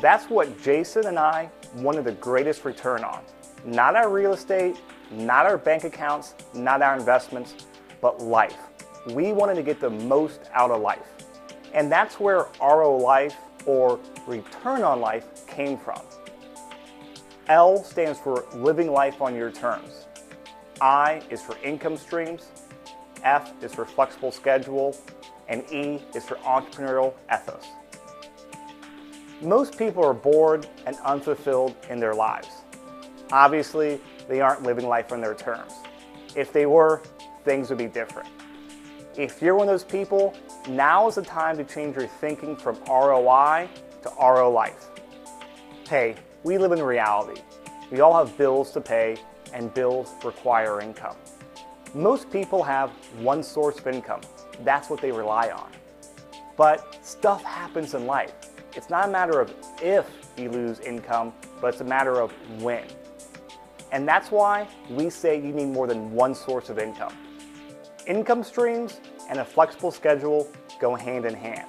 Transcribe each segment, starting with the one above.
That's what Jason and I wanted the greatest return on. Not our real estate, not our bank accounts, not our investments, but life. We wanted to get the most out of life. And that's where RO Life, or Return on Life, came from. L stands for living life on your terms. I is for income streams. F is for flexible schedule. And E is for entrepreneurial ethos. Most people are bored and unfulfilled in their lives. Obviously, they aren't living life on their terms. If they were, things would be different. If you're one of those people, now is the time to change your thinking from ROI to RO Life. Hey, we live in reality. We all have bills to pay, and bills require income. Most people have one source of income. That's what they rely on. But stuff happens in life. It's not a matter of if you lose income, but it's a matter of when. And that's why we say you need more than one source of income. Income streams and a flexible schedule go hand in hand.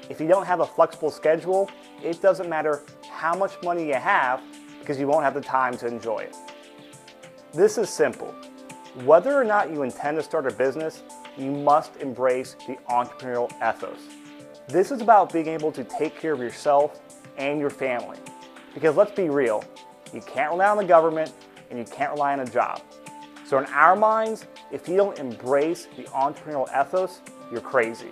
If you don't have a flexible schedule, it doesn't matter how much money you have because you won't have the time to enjoy it. This is simple. Whether or not you intend to start a business, you must embrace the entrepreneurial ethos. This is about being able to take care of yourself and your family. Because let's be real, you can't rely on the government and you can't rely on a job. So in our minds, if you don't embrace the entrepreneurial ethos, you're crazy.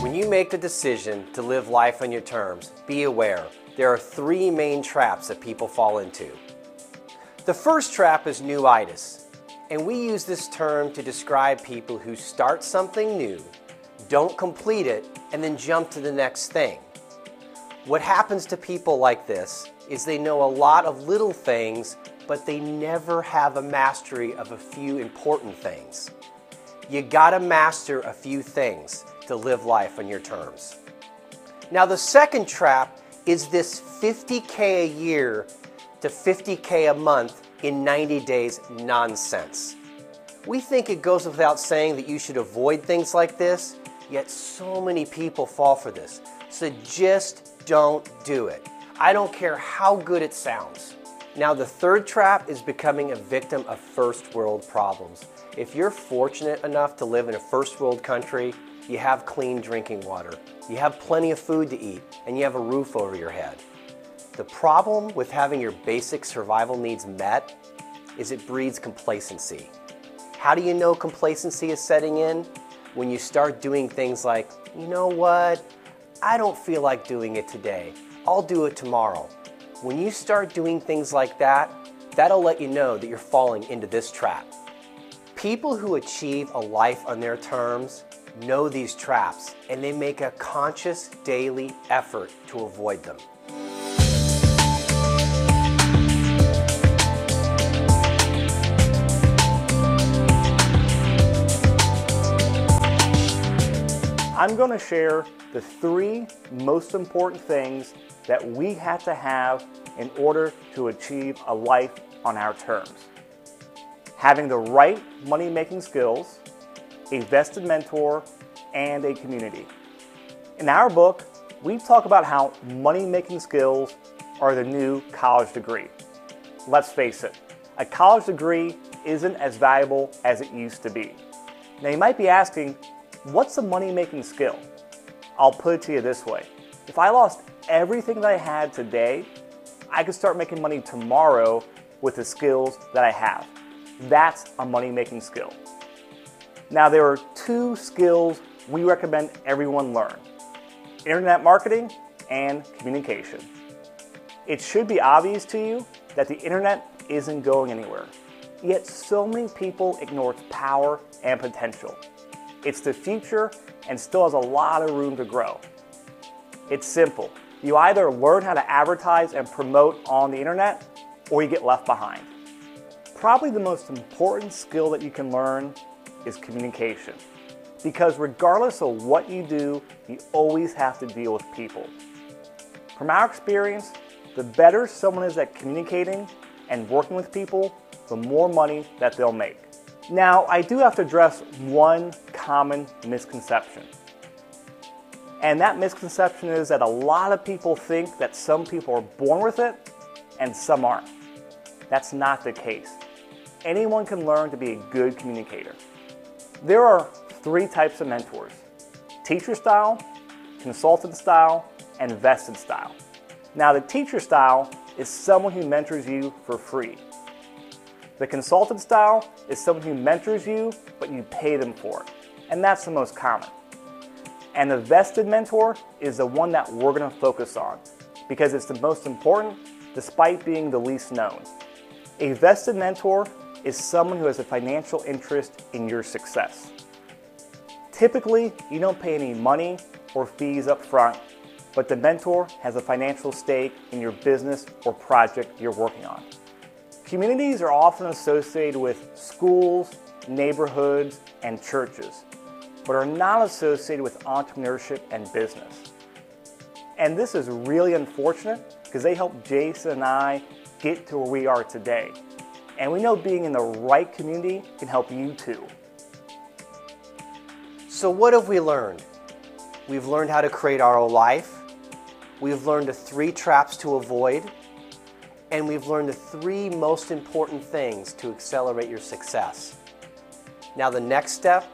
When you make the decision to live life on your terms, be aware there are three main traps that people fall into. The first trap is newitis, and we use this term to describe people who start something new, don't complete it, and then jump to the next thing. What happens to people like this is they know a lot of little things, but they never have a mastery of a few important things. You gotta master a few things to live life on your terms. Now the second trap is this $50K a year to $50K a month in 90 days nonsense. We think it goes without saying that you should avoid things like this, yet so many people fall for this. So just don't do it. I don't care how good it sounds. Now the third trap is becoming a victim of first world problems. If you're fortunate enough to live in a first world country, you have clean drinking water, you have plenty of food to eat, and you have a roof over your head. The problem with having your basic survival needs met is it breeds complacency. How do you know complacency is setting in? When you start doing things like, you know what, I don't feel like doing it today, I'll do it tomorrow. When you start doing things like that, that'll let you know that you're falling into this trap. People who achieve a life on their terms know these traps, and they make a conscious daily effort to avoid them. I'm going to share the three most important things that we have to have in order to achieve a life on our terms. Having the right money-making skills, a vested mentor, and a community. In our book, we talk about how money-making skills are the new college degree. Let's face it, a college degree isn't as valuable as it used to be. Now you might be asking, what's a money-making skill? I'll put it to you this way. If I lost everything that I had today, I could start making money tomorrow with the skills that I have. That's a money-making skill. Now there are two skills we recommend everyone learn: internet marketing and communication. It should be obvious to you that the internet isn't going anywhere, yet so many people ignore its power and potential. It's the future and still has a lot of room to grow. It's simple. You either learn how to advertise and promote on the internet, or you get left behind. Probably the most important skill that you can learn is communication. Because regardless of what you do, you always have to deal with people. From our experience, the better someone is at communicating, and working with people, the more money that they'll make. Now, I do have to address one common misconception. And that misconception is that a lot of people think that some people are born with it and some aren't. That's not the case. Anyone can learn to be a good communicator. There are 3 types of mentors: teacher style, consultant style, and vested style. Now, the teacher style is someone who mentors you for free. The consultant style is someone who mentors you, but you pay them for it. And that's the most common. And the vested mentor is the one that we're going to focus on because it's the most important despite being the least known. A vested mentor is someone who has a financial interest in your success. Typically, you don't pay any money or fees up front, but the mentor has a financial stake in your business or project you're working on. Communities are often associated with schools, neighborhoods, and churches, but are not associated with entrepreneurship and business. And this is really unfortunate because they helped Jason and I get to where we are today. And we know being in the right community can help you too. So what have we learned? We've learned how to create our own life. We've learned the 3 traps to avoid. And we've learned the 3 most important things to accelerate your success. Now the next step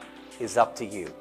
is up to you.